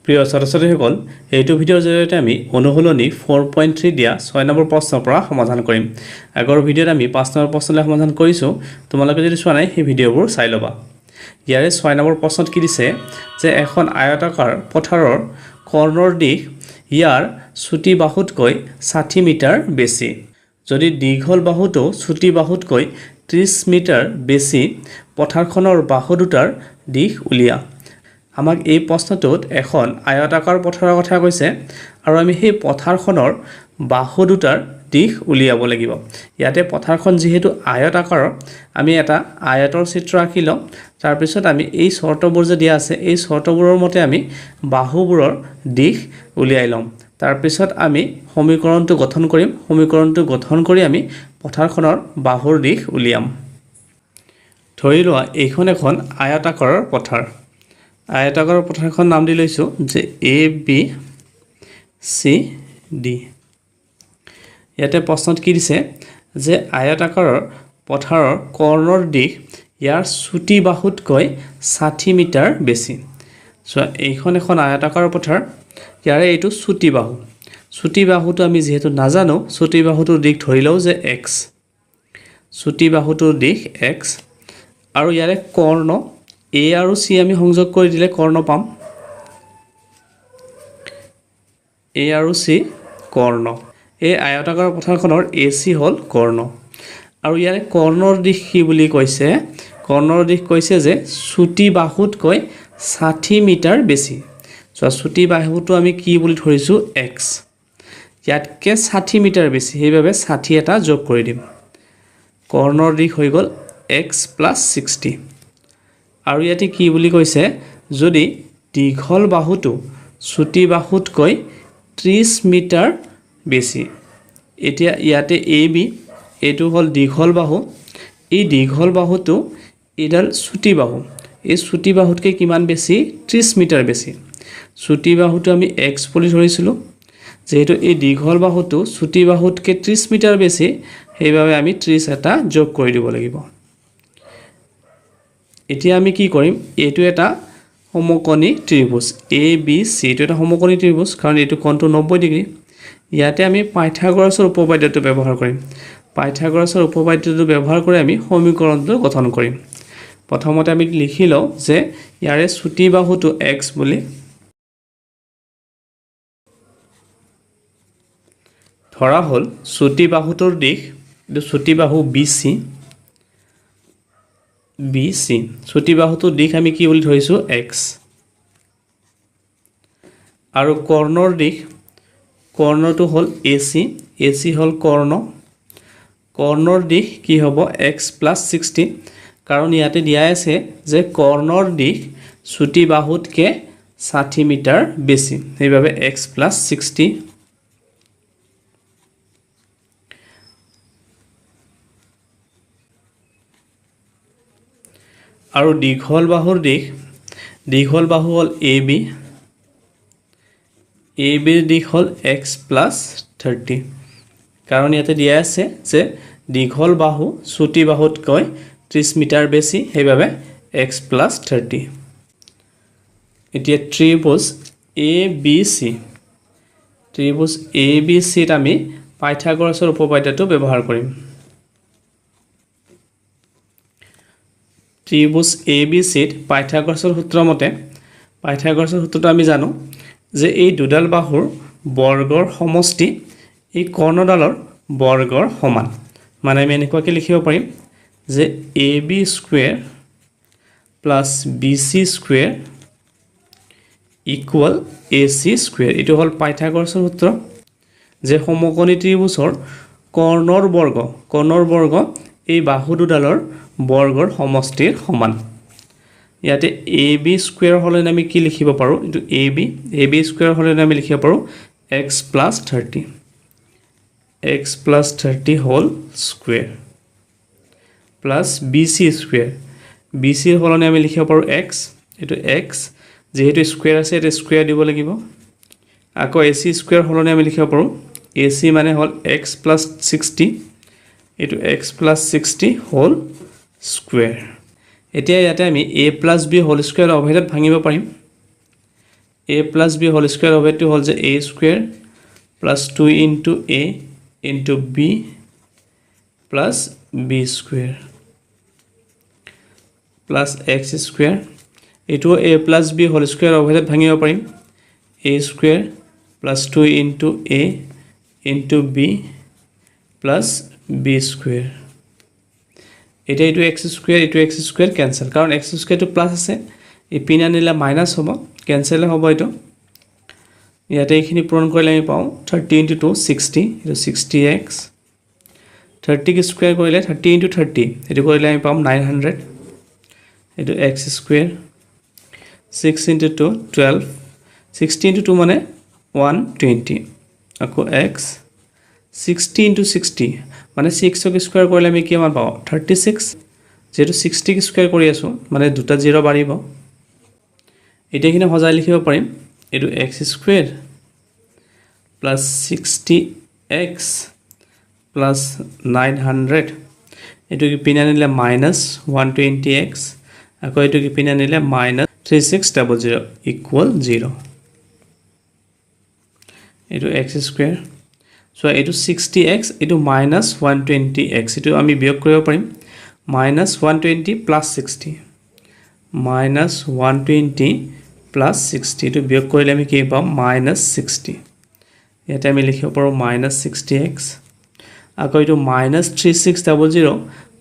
প্ৰিয় ছাত্ৰ-ছাত্ৰীসকল এইটো ভিডিঅ'ৰ জৰিয়তে আমি অনুশীলনী 4.3 দিয়া 6 নম্বৰ প্ৰশ্নৰ পৰা সমাধান কৰিম। আগৰ ভিডিঅ'ত আমি 5 নম্বৰ প্ৰশ্নলৈ সমাধান কৰিছোঁ। তোমালোকে যদি চোৱা নাই সেই ভিডিঅ'বোৰ চাই ল'বা। ইয়াৰে 6 নম্বৰ প্ৰশ্নত কি দিছে যে এখন আয়তাকাৰ পথাৰৰ কৰ্ণৰ দিশ ইয়াৰ চুটি বাহুতকৈ 60 মিটাৰ বেছি। যদি দীঘল বাহুটো চুটি বাহুতকৈ 30 মিটাৰ বেছি পথাৰখনৰ বাহু দুটাৰ দিশ উলিয়া। আমাক এই প্ৰশ্নটোত এখন আয়তাকাৰ পথাৰৰ কথা কৈছে আৰু আমি সেই পথাৰখনৰ বাহু দুটাৰ দিশ উলিয়াব লাগিব। ইয়াতে পথাৰখন যিহেতু আয়তাকাৰ আমি এটা আয়তৰ চিত্ৰ আঁকি লওঁ। তাৰপিছত আমি এই চৰ্তবোৰ যে দিয়া আছে এই চৰ্তবোৰৰ মতে আমি বাহুবোৰৰ দিশ উলিয়াই ল'ম। তাৰপিছত আমি সমীকৰণটো গঠন কৰিম। সমীকৰণটো গঠন কৰি আমি পথাৰখনৰ বাহুৰ দিশ উলিয়াম। ধৰি লোৱা এইখন এখন আয়তাকাৰৰ পথাৰ। আয়তাকাৰৰ পথাৰখন নাম দি লৈছোঁ যে ABCD। ইয়াতে প্ৰশ্নত কি দিছে যে আয়তাকাৰৰ পথাৰৰ কৰ্ণৰ দিশ ইয়াৰ চুটি বাহুতকৈ 60 মিটাৰ বেছি। চ' এইখন এখন আয়তাকাৰৰ পথাৰ, ইয়াৰে এইটো চুটি বাহু। চুটি বাহুটো আমি যিহেতু নাজানো, চুটি বাহুটোৰ দিশ ধৰি লওঁ যে X। চুটি বাহুটোৰ দিশ X আৰু ইয়াৰে কৰ্ণ A আৰু C আমি সংযোগ কৰি দিলে কৰ্ণ পাম। A আৰু C কৰ্ণ। এই আয়তাকাৰ পথাৰখনৰ AC হ'ল কৰ্ণ আৰু ইয়াৰে কৰ্ণৰ দিশ কি বুলি কৈছে? কৰ্ণৰ দিশ কৈছে যে চুটি বাহুতকৈ 60 মিটাৰ বেছি। চ' চুটি বাহুটো আমি কি বুলি ধৰিছোঁ? X। ইয়াতকৈ 60 মিটাৰ বেছি, সেইবাবে 60 এটা যোগ কৰি দিম। কৰ্ণৰ দিশ হৈ গ'ল X + 60। আৰু ইয়াতে কি বুলি কৈছে? যদি দীঘল বাহুটো চুটি বাহুতকৈ 30 মিটাৰ বেছি। এতিয়া ইয়াতে AB, এইটো হ'ল দীঘল বাহু। এই দীঘল বাহুটো এইডাল চুটি বাহু। এই চুটি বাহুতকৈ কিমান বেছি? 30 মিটাৰ বেছি। চুটি বাহুটো আমি X বুলি ধৰিছিলোঁ। যিহেতু এই দীঘল বাহুটো চুটি বাহুতকৈ 30 মিটাৰ বেছি, সেইবাবে আমি 30 এটা যোগ কৰি দিব লাগিব। এতিয়া আমি কি কৰিম? এইটো এটা সমকোণী ত্ৰিভুজ ABC। এইটো এটা সমকোণী ত্ৰিভুজ কাৰণ এইটো কোণটো 90 ডিগ্ৰী। ইয়াতে আমি পাইথাগোৰাছৰ উপপাদ্যটো ব্যৱহাৰ কৰিম। পাইথাগোৰাছৰ উপপাদ্যটো ব্যৱহাৰ কৰি আমি সমীকৰণটো গঠন কৰিম। প্ৰথমতে আমি লিখি লওঁ যে ইয়াৰে চুটি বাহুটো X বুলি। ধৰা হ'ল চুটি বাহুটোৰ দিশ, এইটো চুটি বাহু BC। চুটি বাহুটোৰ দিশ আমি কি বুলি ধৰিছোঁ? X। আৰু কৰ্ণৰ দিশ, কৰ্ণটো হ'ল AC। AC হ'ল কৰ্ণ। কৰ্ণৰ দিশ কি হ'ব? X + 60। কাৰণ ইয়াতে দিয়া আছে যে কৰ্ণৰ দিশ চুটি বাহুতকৈ 60 মিটাৰ বেছি, সেইবাবে X + 60। আৰু দীঘল বাহুৰ দিশ, দীঘল বাহু হ'ল AB। ABৰ দিশ হ'ল X + 30। কাৰণ ইয়াতে দিয়া আছে যে দীঘল বাহু চুটি বাহুতকৈ 30 মিটাৰ বেছি, সেইবাবে X + 30। এতিয়া ত্ৰিভুজ ABC, ত্ৰিভুজ ABCত আমি পাইথাগোৰাছৰ উপপাদ্যটো ব্যৱহাৰ কৰিম। ত্ৰিভুজ ABCত পাইথাগোৰাছৰ সূত্ৰ মতে, পাইথাগোৰাছৰ সূত্ৰটো আমি জানো যে এই দুডাল বাহুৰ বৰ্গৰ সমষ্টি এই কৰ্ণডালৰ বৰ্গৰ সমান। মানে আমি এনেকুৱাকৈ লিখিব পাৰিম যে AB² + BC² = AC²। এইটো হ'ল পাইথাগোৰাছৰ সূত্ৰ যে সমকোণী ত্ৰিভুজৰ কৰ্ণৰ বৰ্গ এই বাহু দুডালৰ বৰ্গৰ সমষ্টিৰ সমান। ইয়াতে AB² হ'লে আমি কি লিখিব পাৰোঁ? এইটো AB² হ'লে আমি লিখিব পাৰোঁ X + 30। X + 30 হ'ল স্কুৱেৰ প্লাছ BC²। BC হ'লে আমি লিখিব পাৰোঁ X। এইটো X, যিহেতু স্কুৱেৰ আছে এইটো স্কুৱেৰ দিব লাগিব। আকৌ AC² হ'লে আমি লিখিব পাৰোঁ AC মানে হ'ল X + 60। এইটো X + 60 হ'ল স্কুৱেৰ। এতিয়া ইয়াতে আমি A + B হোল স্কুৱেৰ অভেদত ভাঙিব পাৰিম। a plus b whole square হবে এইটো হল যে a square plus 2 into a into b plus b square plus x square এইটো a plus b whole square অভাৱত ভাঙিব পাৰিম a square plus 2 into a into b plus b square এটা এইটো x square cancel কাৰণ x square to plus আছে এই pin আনিলে মাইনাস হ'ব cancel হ'ব এইটো ইয়াতে এইখিনি পূৰণ কৰিলে আমি পাওঁ 30 into 2 60 এইটো 60x 30 কি স্কয়াৰ কৰিলে 30 into 30 এইটো কৰিলে আমি পাম 900 এইটো x square 6 into 2 12 60 into 2 মানে 120 আকৌ x 60 into 60 মানে 6 ক স্কয়াৰ কৰিলে আমি কি মান পাওঁ 36 যেটো 60 কি স্কয়াৰ কৰি আছো মানে দুটা 0 বাঢ়িব এটা কিনে হজাই লিখিব পাৰিম এটো x square plus 60x plus 900 এটো কি পিন আনিলে minus 120x আকৌ এটো কি পিন আনিলে minus 3600 equal 0 এটো x square so এটো 60x এটো minus 120x এটো আমি বিয়োগ কৰিব পাৰিম minus 120 plus 60 minus 120 plus 60 এটো বিয়োগ কৰিলে আমি কি পাম minus 60 ইয়াতে আমি লিখিব পাৰো minus 60x আকৌ এটো minus 3600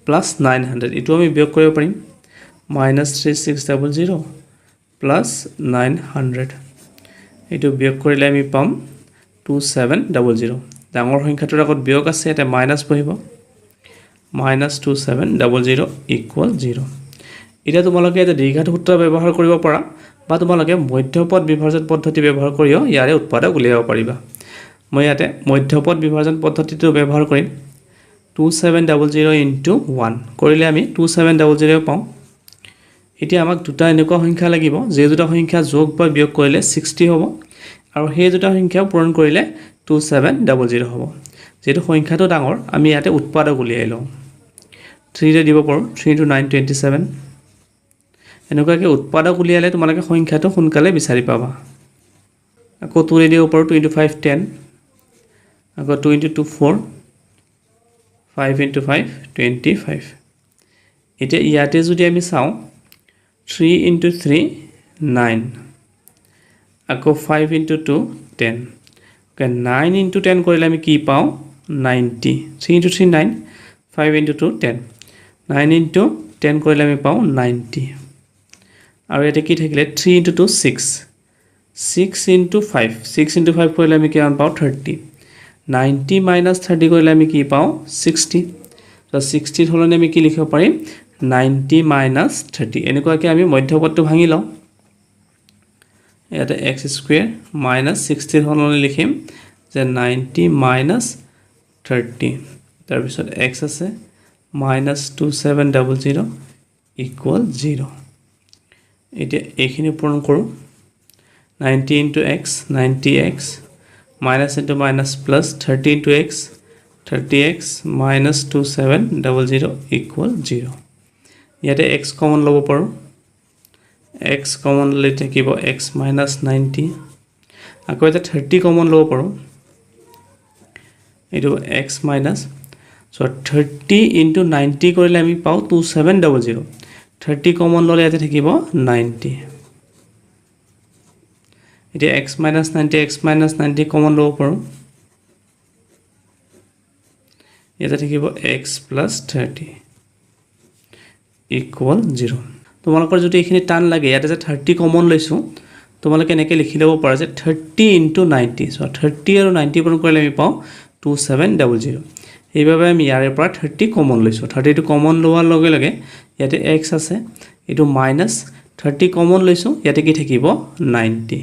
plus 900 এটো আমি বিয়োগ কৰিব পাৰিম minus 3600 plus 900 এটো বিয়োগ কৰিলে আমি পাম 2700 ডাঙৰ সংখ্যাটোৰ আগত বিয়োগ আছে এটা মাইনাস বহিব minus 2700 equal 0 এটা তোমালোকে এটা দীৰ্ঘাত সূত্ৰ ব্যৱহাৰ কৰিব পাৰা বা তোমালোকে মধ্যপদ বিভাজন পদ্ধতি ব্যৱহাৰ কৰিও ইয়াৰে উৎপাদক উলিয়াব পাৰিবা মই ইয়াতে মধ্যপদ বিভাজন পদ্ধতিটো ব্যৱহাৰ কৰিম 2700 into 1 কৰিলে আমি 2700 পাওঁ এতিয়া আমাক দুটা এনেকুৱা সংখ্যা লাগিব যে দুটা সংখ্যা যোগ বা বিয়োগ কৰিলে 60 হ'ব আৰু সেই দুটা সংখ্যা পূৰণ কৰিলে 2700 হ'ব যেটো সংখ্যাটো ডাঙৰ আমি ইয়াতে উৎপাদক উলিয়াই লওঁ 3 ৰে দিব পাৰো 3 into 9 27 এনেকুৱাকে উৎপাদক উলিয়ালে তোমালোকে সংখ্যাটো সোনকালে বিচাৰি পাবা আকৌ 2 ৰে দিব পাৰো 2 into 5 10 আকৌ 2 into 2 4 5 into 5 25 এতিয়া ইয়াতে যদি আমি চাওঁ 3 into 3 9 আকৌ 5 into 2 10 okay 9 into 10 কৰিলে আমি কি পাওঁ 90 3 into 3 9 5 into 2 10 9 into 10 কৰিলে আমি পাওঁ 90 আৰু এটা কি থাকিলে 3 into 2 6 6 into 5 6 into 5 কৰিলে আমি কিমান পাওঁ 30 90 minus 30 কৰিলে আমি কি পাওঁ 60 তো 60 হলনে আমি কি লিখিব পাৰিম 90 minus 30 এনেকুৱাকে আমি মধ্যপদটো ভাঙি লওঁ এটা x square minus 60 হলনে লিখিম যে 90 minus 30 তাৰ পিছত x আছে minus 2700 equal 0 এটা এইখিনি পূৰণ কৰো 90 into x 90x minus into minus plus 30 into x 30x minus 2700 equal 0 ইয়াতে x কমন লব পাৰো x কমন লৈ থাকিব x minus 90 আকৌ এটা 30 কমন লব পাৰো এটো x minus so 30 into 90 কৰিলে আমি পাও 2700 30 কমন ললে ইয়াতে থাকিব 90 এটা x minus 90 কমন লব পাৰো এটা থাকিব x plus 30 equal 0 তোমালোকৰ যদি এখিনি টান লাগে ইয়াতে যে 30 কমন লৈছো তোমালোকে এনেকৈ লিখি লব পাৰা যে 30 into 90 so 30 আৰু 90 পূৰণ কৰিলে আমি পাও 2700 এইভাবে আমি ইয়াৰে পৰা 30 কমন লৈছো 30 টো কমন লোৱাৰ লগে লগে ইয়াতে x আছে এটো minus 30 কমন লৈছো ইয়াতে কি থাকিব 90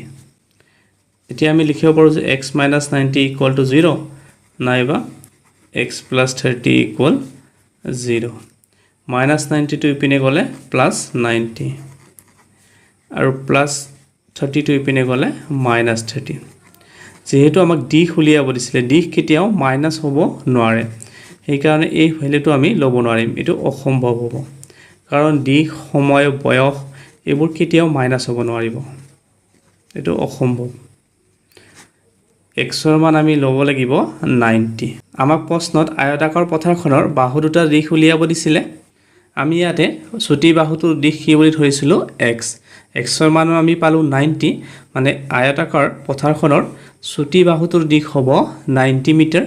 এতিয়া আমি লিখিব পাৰো যে x minus 90 equal to 0 নাইবা x plus 30 equal 0 minus 90 to ইপিনে গলে plus 90 আৰু plus 30 to ইপিনে গলে minus 30 যেহেতু আমাক দিশ উলিয়াব দিছিলে দিশ কেতিয়াও মাইনাস হ'ব নোৱাৰে এই কাৰণে এই ভ্যালুটো আমি লব নোৱাৰিম এটো অসম্ভৱ হ'ব কাৰণ দিশ সময় বয়স এবোৰ কেতিয়াও মাইনাস হ'ব নোৱাৰিব এইটো অসম্ভৱ x ৰ মান আমি ল'ব লাগিব 90 আমাক প্ৰশ্নত আয়তাকাৰ পথাৰখনৰ বাহু দুটা দিশ উলিয়াব দিছিলে আমি ইয়াতে ছুটি বাহুটোৰ দিশ কি বুলি ধৰিছিলো x ৰ মান আমি পালো 90 মানে আয়তাকাৰ পথাৰখনৰ ছুটি বাহুটোৰ দিশ হ'ব 90 মিটাৰ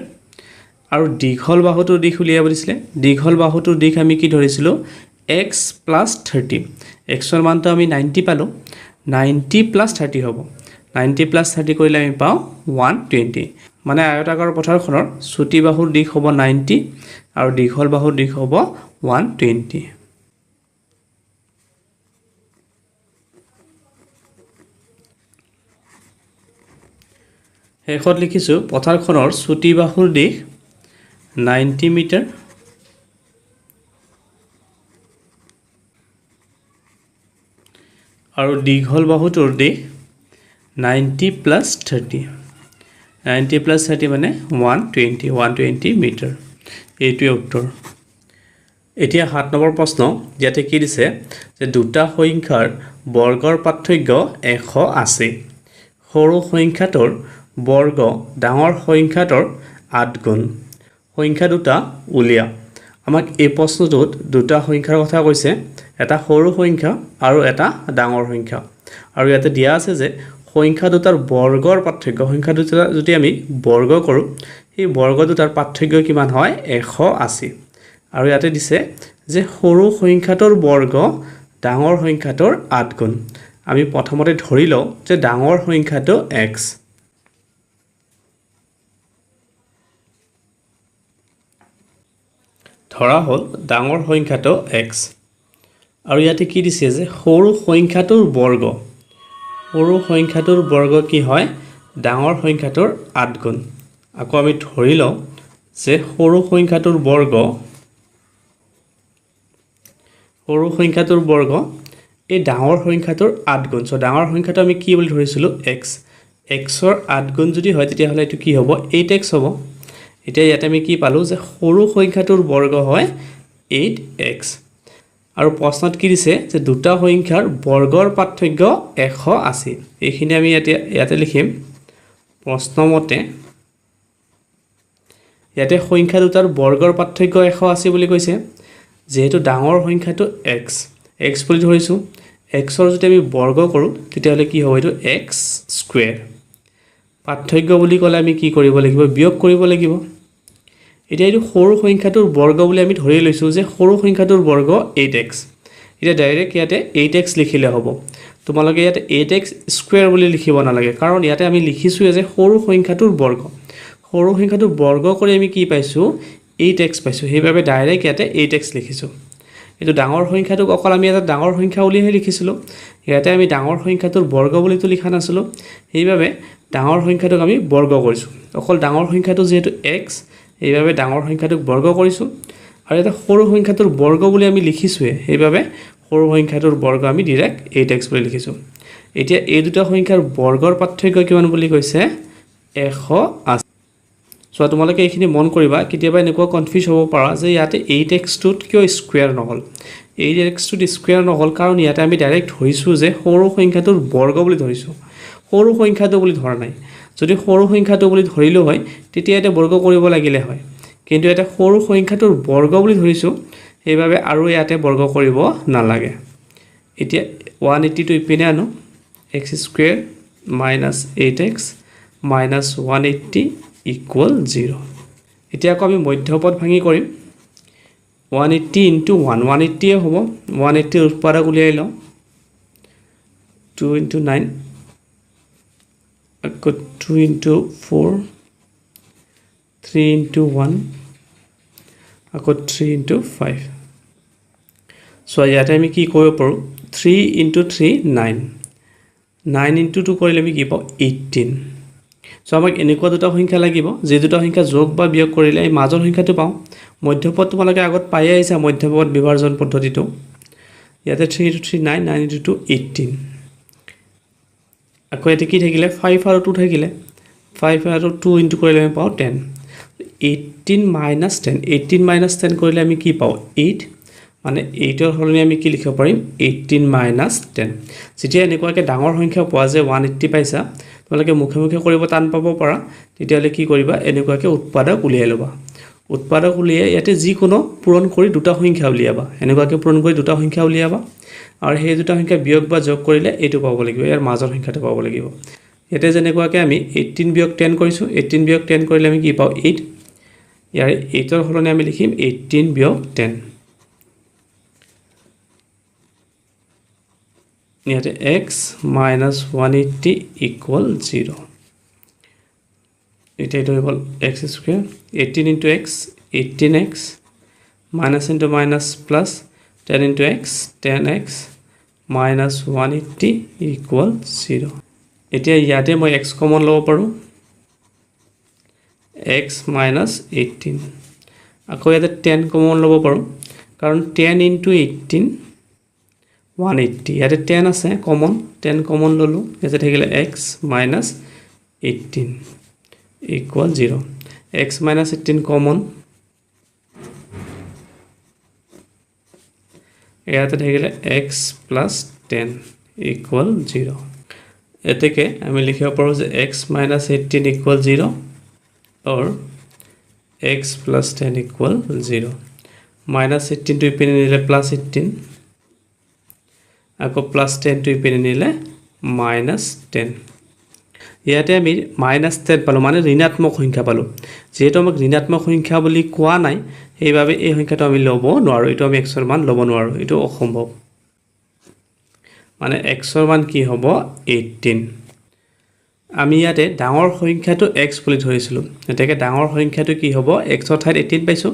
আৰু দীঘল বাহুটোৰ দিশ উলিয়াব দিছিলে দীঘল বাহুটোৰ দিশ আমি কি ধৰিছিলো x + 30 x ৰ মানটো আমি 90 পালো 90 + 30 হ'ব 90 + 30 কৰিলে আমি পাও 120 মানে আয়তাকাৰ পথাৰখনৰ ছুটি বাহুৰ দিশ হ'ব 90 আৰু দীঘল বাহুৰ দিশ হ'ব 120 শেষত লিখিছো পথাৰখনৰ ছুটি বাহুৰ দিশ 90 মিটাৰ আৰু দীঘল বাহুটোৰ দিশ 90 + 30 90 + 30 মানে 120 মিটাৰ এইটোৱে উত্তৰ এতিয়া 7 নম্বৰ প্ৰশ্ন ইয়াতে কি দিছে যে দুটা সংখ্যাৰ বৰ্গৰ পাৰ্থক্য 100 আছে সৰু সংখ্যাটোৰ বৰ্গ ডাঙৰ সংখ্যাটোৰ 8 গুণ সংখ্যা দুটা উলিয়া আমাক এই প্ৰশ্নটোত দুটা সংখ্যাৰ কথা কৈছে এটা সৰু সংখ্যা আৰু এটা ডাঙৰ সংখ্যা আৰু ইয়াতে দিয়া আছে যে সংখ্যা দুটাৰ বৰ্গৰ পাৰ্থক্য সংখ্যা দুটা যদি আমি বৰ্গ কৰো এই বৰ্গ দুটাৰ পাৰ্থক্য কিমান হয় 180 আৰু ইয়াতে দিছে যে সৰু সংখ্যাটোৰ বৰ্গ ডাঙৰ সংখ্যাটোৰ 8 গুণ আমি প্ৰথমতে ধৰি লও যে ডাঙৰ সংখ্যাটো x ধৰা হল ডাঙৰ সংখ্যাটো x আৰু ইয়াতে কি দিছে যে সৰু সংখ্যাটোৰ বৰ্গ কি হয় ডাঙৰ সংখ্যাটোৰ 8 গুণ আকৌ আমি ধৰি লও যে সৰু সংখ্যাটোৰ বৰ্গ এই ডাঙৰ সংখ্যাটোৰ 8 গুণ সো ডাঙৰ সংখ্যাটো আমি কি বুলি ধৰিছিলো x ৰ 8 গুণ যদি হয় তেতিয়া হলে এটো কি হ'ব 8x হ'ব এতিয়া ইয়াতে আমি কি পালো যে সৰু সংখ্যাটোৰ বৰ্গ হয় 8x আৰু প্ৰশ্নত কি দিছে যে দুটা সংখ্যাৰ বৰ্গৰ পাৰ্থক্য 180 এইখিনি আমি ইয়াতে লিখিম প্ৰশ্নমতে ইয়াতে সংখ্যা দুটাৰ বৰ্গৰ পাৰ্থক্য 180 বুলি কৈছে যেহেতু ডাঙৰ সংখ্যাটো x বুলি ধৰিছো x ৰ যদি আমি বৰ্গ কৰো তেতিয়া হলে কি হ'ব এটো x স্কয়াৰ পাৰ্থক্য বুলি ক'লে আমি কি কৰিব লাগিব বিয়োগ কৰিব লাগিব এতিয়া এই সৰু সংখ্যাটোৰ বৰ্গ বুলি আমি ধৰি লৈছো যে সৰু সংখ্যাটোৰ বৰ্গ 8x এটা ডাইৰেক্ট ইয়াতে 8x লিখিলে হ'ব তোমালোকে ইয়াতে 8x স্কয়াৰ বুলি লিখিব নালাগে কাৰণ ইয়াতে আমি লিখিছো যে সৰু সংখ্যাটোৰ বৰ্গ কৰি আমি কি পাইছো 8x পাইছো সেইভাবে ডাইৰেক্ট ইয়াতে 8x লিখিছো এটো ডাঙৰ সংখ্যাটোক অকল আমি এটা ডাঙৰ সংখ্যা বুলি লিখিছিলো ইয়াতে আমি ডাঙৰ সংখ্যাটোৰ বৰ্গ বুলি তো লিখা নাছিলো সেইভাবে ডাঙৰ সংখ্যাটোক আমি বৰ্গ কৰিছো অকল ডাঙৰ সংখ্যাটো যেহেতু x এইভাবে ডাঙৰ সংখ্যাটোক বৰ্গ কৰিছো আৰু এটা সৰু সংখ্যাটোৰ বৰ্গ বুলি আমি লিখিছো সেইভাবে সৰু সংখ্যাটোৰ বৰ্গ আমি ডাইৰেক্ট 8x বুলি লিখিছো এতিয়া এই দুটা সংখ্যাৰ বৰ্গৰ পাৰ্থক্য কিমান বুলি কৈছে 180 সো তোমালোকে এইখিনি মন কৰিবা কেতিয়াবা এনেকুৱা কনফিউজ হ'ব পাৰা যে ইয়াতে 8x টোত কিয় স্কয়াৰ নহল 8x টোত স্কয়াৰ নহল কাৰণ ইয়াতে আমি ডাইৰেক্ট ধৰিছো যে সৰু সংখ্যাটোৰ বৰ্গ বুলি ধৰিছো সৰু সংখ্যাটো বুলি ধৰা নাই যদি সৰু সংখ্যাটো বুলি ধৰিলো হয় তেতিয়া এটা বৰ্গ কৰিব লাগিলে হয় কিন্তু এটা সৰু সংখ্যাটোৰ বৰ্গ বুলি ধৰিছো সেইভাবে আৰু ইয়াতে বৰ্গ কৰিব নালাগে এতিয়া 180 ইপিনে আনো x স্কয়াৰ - 8x - 180 = 0 এতিয়া আকৌ আমি মধ্যপদ ভাঙি কৰিম 180 * 1 180 হ'ব 180 উৎপাদক উলিয়াই লওঁ 2 * 9 আকৌ 2 * 4 3 * 1 আকৌ 3 * 5 সো ইয়াতে আমি কি কৰিব পাৰো 3 * 3 9 9 * 2 কৰিলে আমি কি পাও 18 সো আমাক এনেকুৱা দুটা সংখ্যা লাগিব যে দুটা সংখ্যা যোগ বা বিয়োগ কৰিলে এই মাজৰ সংখ্যাটো পাও মধ্যপদ তোমালোকে আগত পাই আহিছা মধ্যপদ বিভাজন পদ্ধতিটো ইয়াতে 3 * 3 9 9 * 2 18 আকৌ এতে কি থাকিলে 5 আৰু 2 থাকিলে 5 আৰু 2 ইনটু কৰিলে আমি পাও 10 18 - 10 18 - 10 কৰিলে আমি কি পাও 8 মানে 8ৰ সলনি আমি কি লিখিব পাৰিম 18 - 10 যেতিয়া এনেকুৱাকৈ ডাঙৰ সংখ্যা পোৱা যে 180 পাইছা তোমালোকে মুখে মুখে কৰিব টান পাব পাৰা তেতিয়াহ'লে কি কৰিবা এনেকুৱাকৈ উৎপাদক উলিয়াই ল'বা উৎপাদক উলিয়াই ইয়াতে যিকোনো পূৰণ কৰি দুটা সংখ্যা উলিয়াবা এনেকুৱাকৈ পূৰণ কৰি দুটা সংখ্যা উলিয়াবা আৰু সেই দুটা সংখ্যা বিয়োগ বা যোগ কৰিলে এইটো পাব লাগিব ইয়াৰ মাজৰ সংখ্যাটো পাব লাগিব ইয়াতে যেনেকুৱাকৈ আমি 18 বিয়োগ 10 কৰিছোঁ 18 বিয়োগ 10 কৰিলে আমি কি পাওঁ 8 ইয়াৰ 8ৰ সলনি আমি লিখিম 18 বিয়োগ 10 ইয়াতে x minus 180 equal 0 এটা হৈ গ'ল x square 18 into x 18x minus into minus plus 10 into x 10x minus 180 equal 0 এতিয়া ইয়াতে মই x কমন ল'ব পাৰোঁ x minus 18 আকৌ ইয়াতে 10 কমন ল'ব পাৰোঁ কাৰণ 10 into 18 180 ইয়াতে 10 আছে কমন 10 কমন ললোঁ ইয়াতে থাকিলে x minus 18 equal 0 x minus 18 common ইয়াতে থাকিলে x plus 10 equal 0 এতেকে আমি লিখিব পাৰোঁ যে x minus 18 equal 0 or x plus 10 equal 0 minus 18 to ইপিনে নিলে plus 18 আকৌ plus 10 to ইপিনে নিলে minus 10 ইয়াতে আমি minus 10 পালোঁ মানে ঋণাত্মক সংখ্যা পালোঁ যেহেতু আমাক ঋণাত্মক সংখ্যা বুলি কোৱা নাই সেইবাবে এই সংখ্যাটো আমি ল'ব নোৱাৰোঁ এইটো আমি x ৰ মান ল'ব নোৱাৰোঁ এইটো অসম্ভৱ মানে x ৰ মান কি হ'ব 18 আমি ইয়াতে ডাঙৰ সংখ্যাটো x বুলি ধৰিছিলোঁ এতেকে ডাঙৰ সংখ্যাটো কি হ'ব x ৰ ঠাইত 18 পাইছোঁ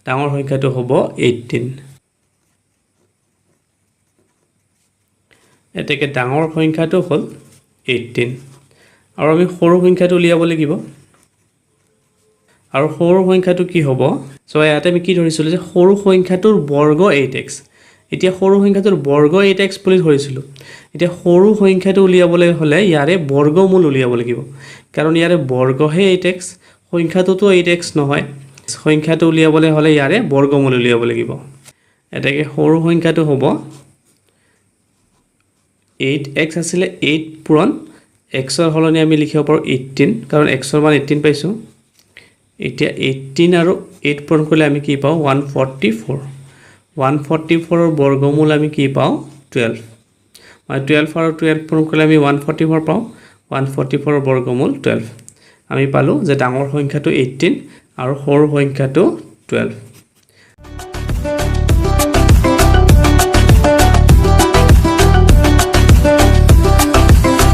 ডাঙৰ সংখ্যাটো হ'ব 18 এতেকে ডাঙৰ সংখ্যাটো হ'ল 18 আৰু আমি সৰু সংখ্যাটো উলিয়াব লাগিব আৰু সৰু সংখ্যাটো কি হ'ব সো ইয়াতে আমি কি ধৰিছিলোঁ যে সৰু সংখ্যাটোৰ বৰ্গ 8x এতিয়া সৰু সংখ্যাটোৰ বৰ্গ 8x বুলি ধৰিছিলোঁ এতিয়া সৰু সংখ্যাটো উলিয়াবলৈ হ'লে ইয়াৰে বৰ্গমূল উলিয়াব লাগিব কাৰণ ইয়াৰে বৰ্গহে 8x সংখ্যাটোতো 8x নহয় সংখ্যাটো উলিয়াবলৈ হ'লে ইয়াৰে বৰ্গমূল উলিয়াব লাগিব এটাকে সৰু সংখ্যাটো হ'ব 8x আছিলে 8 পূৰণ x ৰ সলনি আমি লিখিব পাৰোঁ 18 কাৰণ x ৰ মান 18 পাইছোঁ এতিয়া 18 আৰু 8 পূৰণ কৰিলে আমি কি পাওঁ 144 144 ৰ বৰ্গমূল আমি কি পাওঁ 12 মানে 12 আৰু 12 পূৰণ কৰিলে আমি 144 পাওঁ 144 ৰ বৰ্গমূল 12 আমি পালোঁ যে ডাঙৰ সংখ্যাটো 18 আৰু সৰু সংখ্যাটো 12